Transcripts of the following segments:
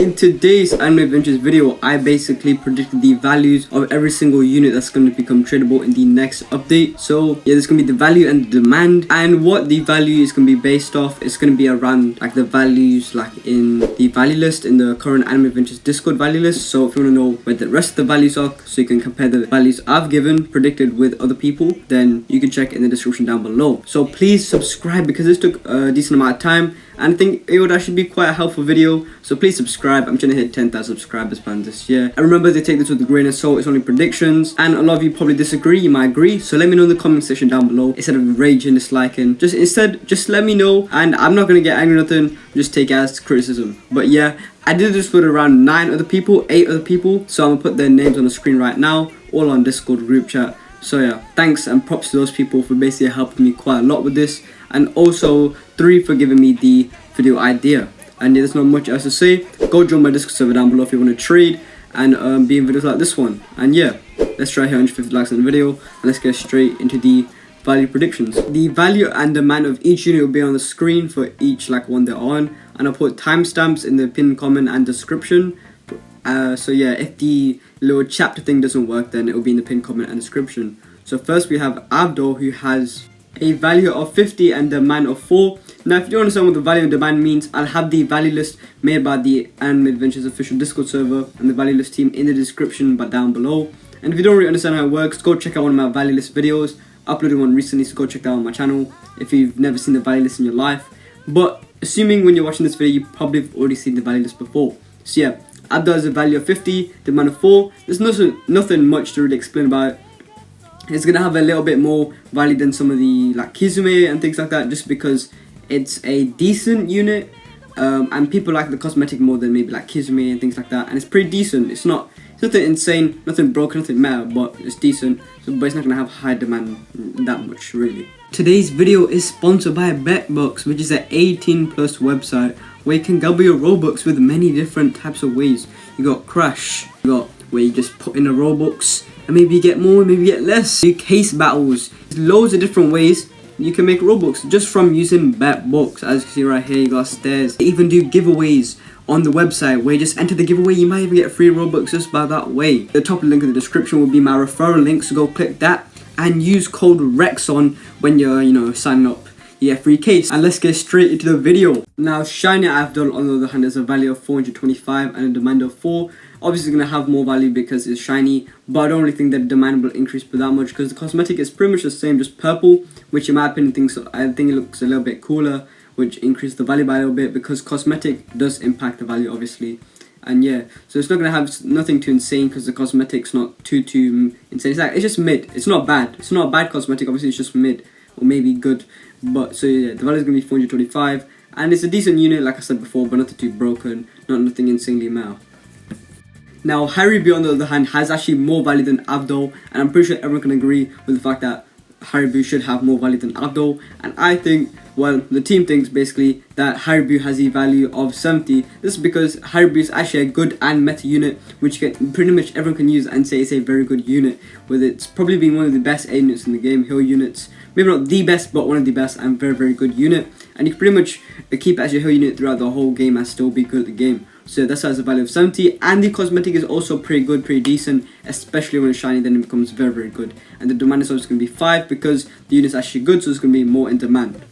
in today's Anime Adventures video, I basically predicted the values of every single unit that's going to become tradable in the next update. So yeah, there's going to be the value and the demand, and what the value is going to be based off, it's going to be around like the values like in the value list in the current Anime Adventures Discord value list. So if you want to know where the rest of the values are, so you can compare the values I've given predicted with other people, then you can check in the description down below. So please subscribe because this took a decent amount of time, and I think it would actually be quite a helpful video. So please subscribe. I'm trying to hit 10,000 subscribers planned this year. And remember to take this with a grain of salt. It's only predictions, and a lot of you probably disagree. You might agree. So let me know in the comment section down below. Instead of raging, disliking, just let me know. And I'm not gonna get angry or nothing. Just take it as criticism. But yeah, I did this with around 8 other people. So I'm gonna put their names on the screen right now, all on Discord group chat. So yeah, thanks and props to those people for basically helping me quite a lot with this, and also 3 for giving me the video idea. And yeah, there's not much else to say. Go join my Discord server down below if you want to trade and be in videos like this one. And yeah, let's try 150 likes on the video, and let's get straight into the value predictions. The value and demand of each unit will be on the screen for each one they're on, and I'll put timestamps in the pinned comment and description. So yeah, if the little chapter thing doesn't work, then it will be in the pinned comment and description. So first we have Avdol, who has a value of 50 and demand of 4. Now if you don't understand what the value and demand means, I'll have the value list made by the Anime Adventures official Discord server and the value list team in the description but down below. And if you don't really understand how it works, go check out one of my value list videos. I uploaded one recently, so go check that out on my channel if you've never seen the value list in your life. But assuming when you're watching this video, you probably have already seen the value list before. So yeah, Avdol has a value of 50, demand of 4. There's nothing much to really explain about it. It's gonna have a little bit more value than some of the Kizume and things like that, just because it's a decent unit, and people like the cosmetic more than maybe Kizume and things like that. And it's pretty decent. It's nothing insane, nothing broken, nothing meta, but it's decent. So, but it's not gonna have high demand that much really. Today's video is sponsored by BetBucks, which is an 18+ website where you can gamble your Robux with many different types of ways. You got Crash, you got where you just put in a Robux and maybe you get more, maybe you get less. You case battles. There's loads of different ways you can make Robux just from using BetBucks. As you can see right here, you got stairs. They even do giveaways on the website where you just enter the giveaway. You might even get free Robux just by that way. The top link in the description will be my referral link, so go click that and use code Rexon when you're signing up. You get free case. And let's get straight into the video. Now Shiny Avdol on the other hand has a value of 425 and a demand of 4. Obviously it's going to have more value because it's shiny, but I don't really think that the demand will increase by that much because the cosmetic is pretty much the same, just purple, which in my opinion I think it looks a little bit cooler, which increases the value by a little bit because cosmetic does impact the value obviously. And yeah, so it's not going to have nothing too insane because the cosmetic's not too insane. It's just mid. It's not bad. It's not a bad cosmetic, obviously it's just mid or maybe good. But so yeah, the value is going to be 425, and it's a decent unit like I said before, but nothing too broken, nothing insanely meta. Now Harribu on the other hand has actually more value than Avdol, and I'm pretty sure everyone can agree with the fact that Harribu should have more value than Avdol. And I think, well, the team thinks basically that Harribu has a value of 70. This is because Harribu is actually a good and meta unit, which pretty much everyone can use and say it's a very good unit, with it's probably being one of the best A units in the game, heal units. Maybe not the best, but one of the best and very good unit. And you can pretty much keep it as your heal unit throughout the whole game and still be good at the game. So that's why it's a value of 70, and the cosmetic is also pretty good, pretty decent, especially when it's shiny, then it becomes very good. And the demand is also going to be 5 because the unit's actually good, so it's going to be more in demand.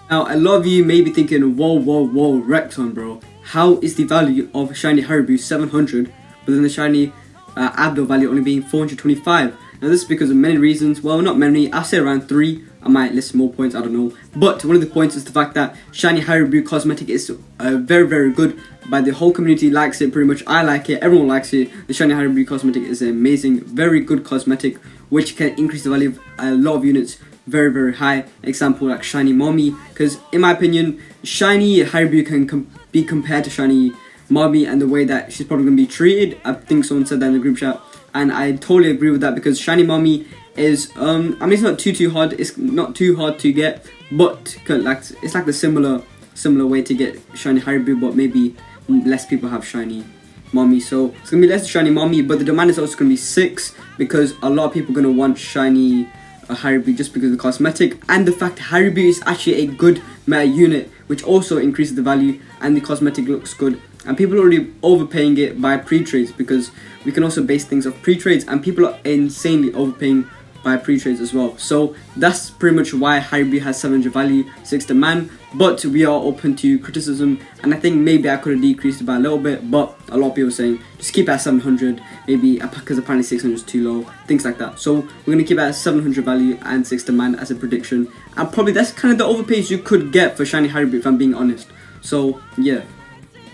Now a lot of you may be thinking, whoa Rexon bro, how is the value of shiny Harribu 700 but then the shiny Avdol value only being 425? Now this is because of many reasons. Well, not many, I'll say around 3. I might list more points, I don't know. But one of the points is the fact that shiny Harribu cosmetic is very good. By the whole community likes it pretty much. I like it, everyone likes it. The shiny Harribu cosmetic is amazing, very good cosmetic, which can increase the value of a lot of units very high. Example like shiny mommy, because in my opinion shiny Harribu can be compared to shiny mommy, and the way that she's probably going to be treated. I think someone said that in the group chat, and I totally agree with that because shiny mommy is I mean it's not too hard, it's not too hard to get, but it's like the similar way to get shiny Harribu, but maybe less people have shiny mommy, so it's gonna be less shiny mommy. But the demand is also gonna be 6 because a lot of people are gonna want shiny Harribu just because of the cosmetic, and the fact Harribu is actually a good meta unit, which also increases the value, and the cosmetic looks good. And people are already overpaying it by pre-trades, because we can also base things off pre-trades, and people are insanely overpaying by pre-trades as well. So that's pretty much why Harribu has 700 value, 6 demand, but we are open to criticism, and I think maybe I could have decreased it by a little bit, but a lot of people are saying just keep it at 700, maybe because apparently 600 is too low, things like that. So we're going to keep it at 700 value and 6 demand as a prediction, and probably that's kind of the overpays you could get for Shiny Harribu, if I'm being honest. So yeah.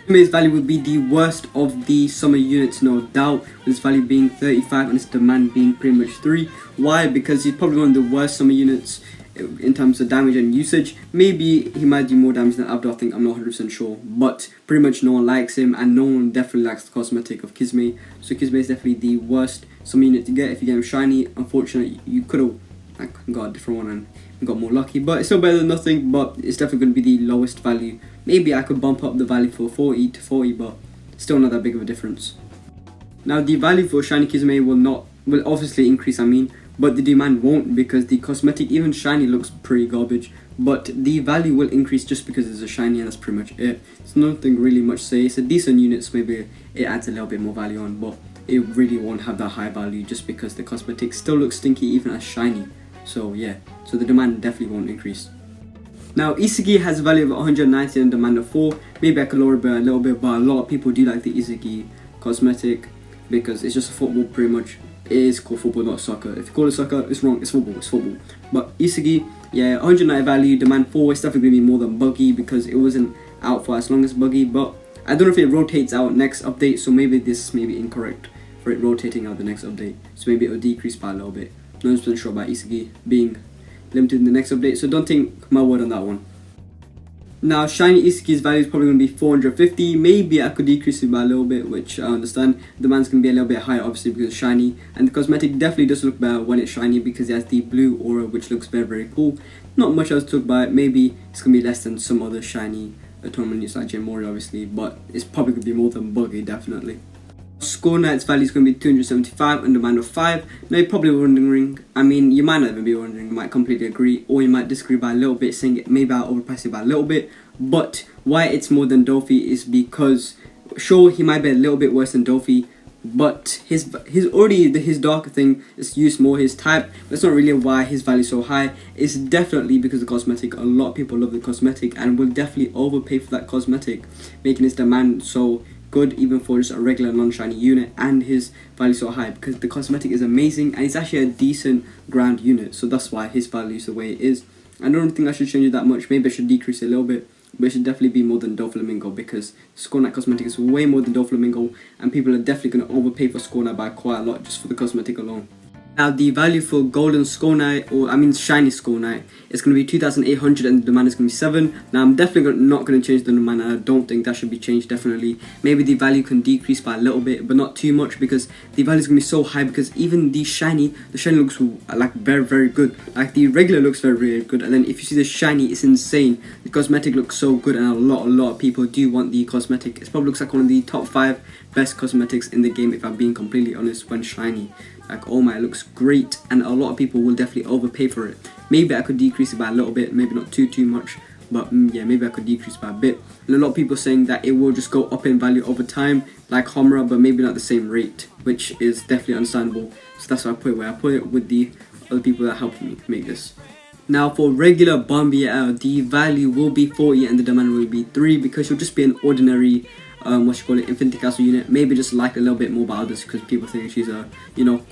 Kizume's value would be the worst of the summer units, no doubt, with its value being 35 and its demand being pretty much 3. Why? Because he's probably one of the worst summer units in terms of damage and usage. Maybe he might do more damage than Avdol, I think, I'm not 100% sure, but pretty much no one likes him, and no one definitely likes the cosmetic of Kizume. So Kizume is definitely the worst summer unit to get. If you get him shiny, unfortunately you could have got a different one and got more lucky, but it's still better than nothing. But it's definitely going to be the lowest value. Maybe I could bump up the value for 40 to 40, but still not that big of a difference. Now the value for Shiny Kizume will obviously increase, but the demand won't, because the cosmetic, even shiny, looks pretty garbage. But the value will increase just because it's a shiny, and that's pretty much it. It's nothing really much to say. It's a decent unit, so maybe it adds a little bit more value on, but it really won't have that high value just because the cosmetic still looks stinky even as shiny. So yeah, so the demand definitely won't increase. Now Isagi has a value of 190 and demand of 4. Maybe I could lower it a little bit, but a lot of people do like the Isagi cosmetic because it's just a football pretty much. It is called football, not soccer. If you call it soccer, it's wrong. It's football. It's football. But Isagi, yeah, 190 value, demand 4. It's definitely going to be more than Buggy because it wasn't out for as long as Buggy. But I don't know if it rotates out next update, so maybe this may be incorrect for it rotating out the next update. So maybe it will decrease by a little bit. Not 100% sure about Isagi being limited in the next update, so don't take my word on that one. Now Shiny Isagi's value is probably going to be 450. Maybe I could decrease it by a little bit, which I understand. The demand's going to be a little bit higher obviously because it's shiny, and the cosmetic definitely does look better when it's shiny because it has the blue aura, which looks very, very cool. Not much else to talk about. Maybe it's going to be less than some other shiny tournament units like Mori obviously, but it's probably going to be more than Buggy, definitely. Score Knight's value is going to be 275 and demand of 5. Now you're probably wondering, you might not even be wondering, you might completely agree, or you might disagree by a little bit, saying maybe I'll overprice it by a little bit. But why it's more than Dofi is because, sure, he might be a little bit worse than Dofi, but his darker thing is used more his type. That's not really why his value is so high. It's definitely because of the cosmetic. A lot of people love the cosmetic and will definitely overpay for that cosmetic, making his demand so good even for just a regular non-shiny unit, and his value so high because the cosmetic is amazing and it's actually a decent ground unit. So that's why his value is the way it is. I don't think I should change it that much. Maybe I should decrease it a little bit, but it should definitely be more than Doflamingo because Score Knight cosmetic is way more than Doflamingo, and people are definitely going to overpay for Score Knight by quite a lot just for the cosmetic alone. Now the value for golden Score Knight, or shiny Score Knight, is going to be 2,800 and the demand is going to be 7. Now I'm definitely not going to change the demand, and I don't think that should be changed definitely. Maybe the value can decrease by a little bit, but not too much because the value is going to be so high because even the shiny looks like very, very good. Like the regular looks very, very good, and then if you see the shiny, it's insane. The cosmetic looks so good, and a lot of people do want the cosmetic. It probably looks like one of the top 5 best cosmetics in the game if I'm being completely honest when shiny. Like, oh my, it looks great, and a lot of people will definitely overpay for it. Maybe I could decrease it by a little bit, maybe not too much, but yeah, maybe I could decrease by a bit. And a lot of people saying that it will just go up in value over time, like Homura, but maybe not the same rate, which is definitely understandable. So that's why I put it where I put it, with the other people that helped me make this. Now for regular Bambietta, the value will be 40 and the demand will be 3 because she'll just be an ordinary Infinity Castle unit. Maybe just like a little bit more about others because people think she's a,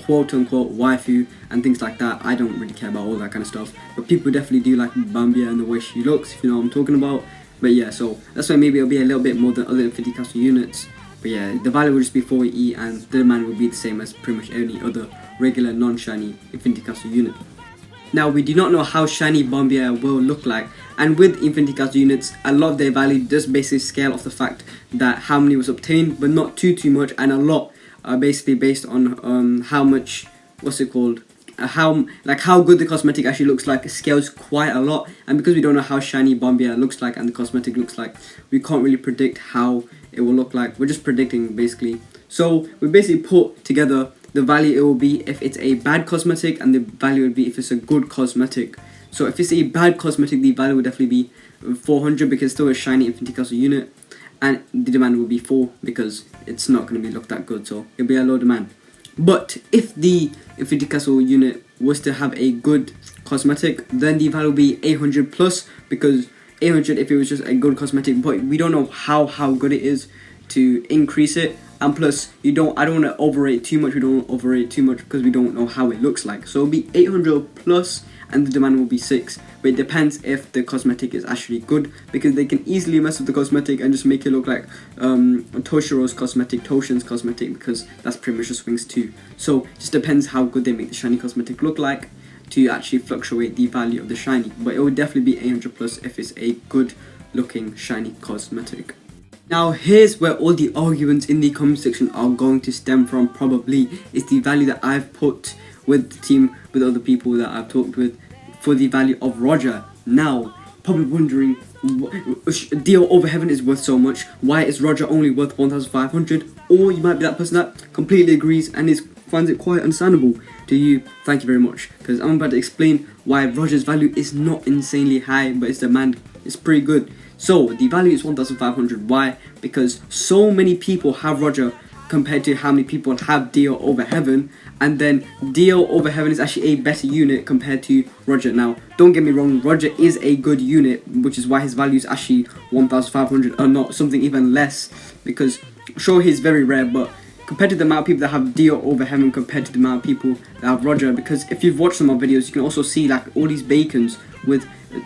quote unquote waifu and things like that. I don't really care about all that kind of stuff, but people definitely do like Bambietta and the way she looks, if you know what I'm talking about. But yeah, so that's why maybe it'll be a little bit more than other Infinity Castle units. But yeah, the value will just be 40 and the demand will be the same as pretty much any other regular non-shiny Infinity Castle unit. Now we do not know how shiny Bambietta will look like, and with Infinity Castle units, a lot of their value does basically scale off the fact that how many was obtained, but not too much, and a lot are basically based on how much, how good the cosmetic actually looks like. It scales quite a lot, and because we don't know how shiny Bambietta looks like and the cosmetic looks like, we can't really predict how it will look like. We're just predicting basically. So we basically put together the value it will be if it's a bad cosmetic, and the value would be if it's a good cosmetic. So if it's a bad cosmetic, the value would definitely be 400 because it's still a shiny Infinity Castle unit, and the demand will be 4 because it's not going to be looked that good, so it'll be a low demand. But if the Infinity Castle unit was to have a good cosmetic, then the value will be 800 plus, because 800 if it was just a good cosmetic, but we don't know how good it is to increase it. And plus, I don't want to overrate too much. We don't want to overrate too much because we don't know how it looks like. So it'll be 800 plus, and the demand will be 6. But it depends if the cosmetic is actually good, because they can easily mess with the cosmetic and just make it look like Toshiro's cosmetic, Toshin's cosmetic, because that's pretty much just wings too. So it just depends how good they make the shiny cosmetic look like to actually fluctuate the value of the shiny. But it would definitely be 800 plus if it's a good looking shiny cosmetic. Now here's where all the arguments in the comment section are going to stem from, probably, is the value that I've put with the team, with other people that I've talked with, for the value of Rodger. Now, probably wondering, Deal Over Heaven is worth so much, why is Rodger only worth 1,500? Or you might be that person that completely agrees and finds it quite understandable. To you, thank you very much, because I'm about to explain why Rodger's value is not insanely high, but its demand is pretty good. So the value is 1,500. Why? Because so many people have Rodger compared to how many people have Deal Over Heaven, and then Deal Over Heaven is actually a better unit compared to Rodger. Now, don't get me wrong, Rodger is a good unit, which is why his value is actually 1,500, or not something even less, because sure, he's very rare, but compared to the amount of people that have Deal Over Heaven compared to the amount of people that have Rodger, because if you've watched some of my videos, you can also see like all these bacons with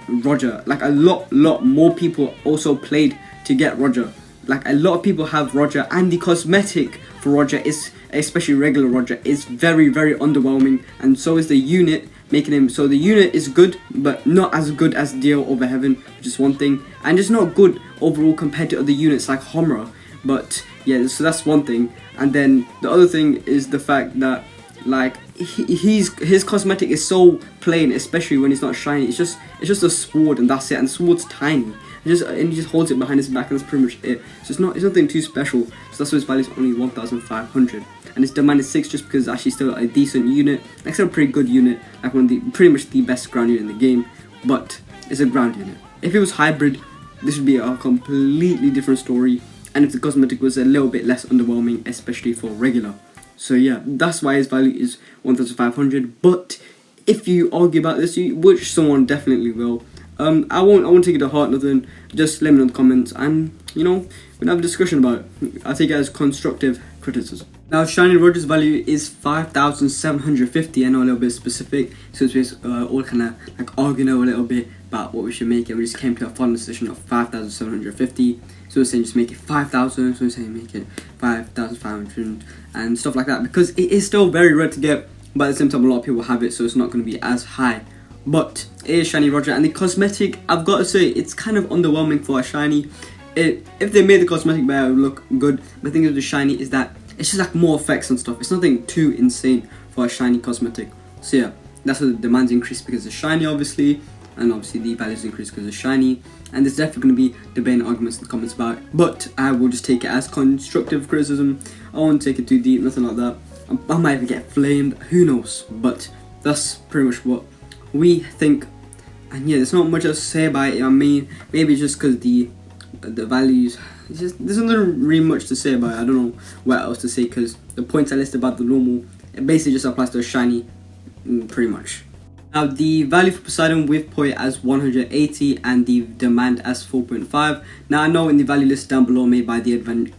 Rodger. Like a lot more people also played to get Rodger. Like a lot of people have Rodger, and the cosmetic for Rodger is, especially regular Rodger, is very underwhelming, and so is the unit, making him, so the unit is good but not as good as Deal Over Heaven, which is one thing, and just not good overall compared to other units like Homura. But yeah, so that's one thing. And then the other thing is the fact that like his cosmetic is so plain, especially when he's not shiny. It's just a sword, and that's it, and the sword's tiny. And he just holds it behind his back, and that's pretty much it. So it's nothing too special. So that's why his value is only 1,500, and his demand is 6 just because it's actually still a decent unit. Like still a pretty good unit, like one of the pretty much the best ground unit in the game. But it's a ground unit. If it was hybrid, this would be a completely different story. And if the cosmetic was a little bit less underwhelming, especially for regular. So yeah, that's why his value is 1,500. But if you argue about this, which someone definitely will, I won't take it to heart, nothing. Just let me know in the comments, and you know, we can have a discussion about it. I take it as constructive criticism. Now, Shiny Rodger's value is 5,750. I know, a little bit specific, so it's all kind of like arguing a little bit about what we should make it. We just came to a final decision of 5,750. So we're saying just make it 5,000. So we're saying make it 5,500 and stuff like that, because it is still very rare to get, but at the same time a lot of people have it, so it's not going to be as high. But it is Shiny Rodger, and the cosmetic, I've got to say, it's kind of underwhelming for a shiny. If they made the cosmetic better, it would look good. The thing with the shiny is that it's just like more effects and stuff. It's nothing too insane for a shiny cosmetic. So yeah, that's why the demand's increased, because it's shiny obviously, and obviously the values increased because it's shiny. And there's definitely going to be debate and arguments in the comments about it, but I will just take it as constructive criticism. I won't take it too deep, nothing like that. I might even get flamed, who knows, but that's pretty much what we think. And yeah, there's not much else to say about it. I mean, maybe just because the values, there's not really much to say about it. I don't know what else to say, because the points I listed about the normal, it basically just applies to a shiny, pretty much. Now, the value for Poseidon, we've put it as 180 and the demand as 4.5. Now, I know in the value list down below made by the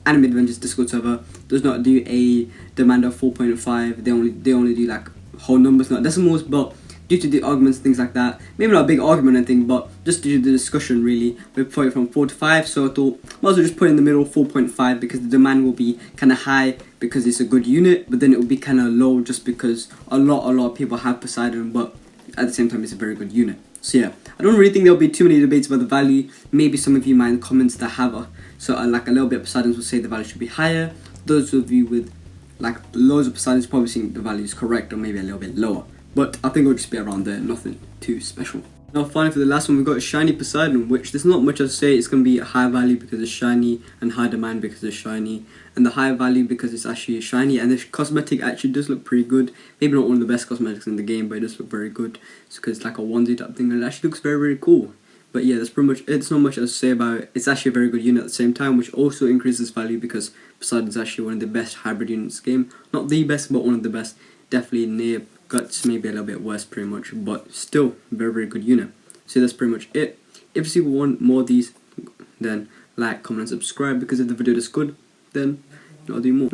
Anime Adventures Discord server does not do a demand of 4.5. They only do like whole numbers, not decimals, but due to the arguments, things like that, maybe not a big argument or anything, but just due to the discussion really, we put it from 4 to 5. So I thought might as well just put it in the middle, 4.5, because the demand will be kind of high because it's a good unit, but then it will be kind of low just because a lot of people have Poseidon, but at the same time it's a very good unit. So yeah, I don't really think there'll be too many debates about the value. Maybe some of you might in the comments that have like a little bit of Poseidons will say the value should be higher. Those of you with like loads of Poseidons probably think the value is correct, or maybe a little bit lower. But I think it'll just be around there, nothing too special. Now finally for the last one, we've got Shiny Poseidon, which there's not much to say. It's going to be a high value because it's shiny, and high demand because it's shiny, and the high value because it's actually shiny, and the cosmetic actually does look pretty good. Maybe not one of the best cosmetics in the game, but it does look very good. It's because it's like a onesie type thing, and it actually looks very, very cool. But yeah, that's pretty much it. There's not much else to say about it. It's actually a very good unit at the same time, which also increases value because Poseidon's actually one of the best hybrid units in the game. Not the best, but one of the best. Definitely near Guts, maybe a little bit worse pretty much, but still very, very good unit. So that's pretty much it. If you want more of these, then like, comment and subscribe, because if the video is good, then I'll do more.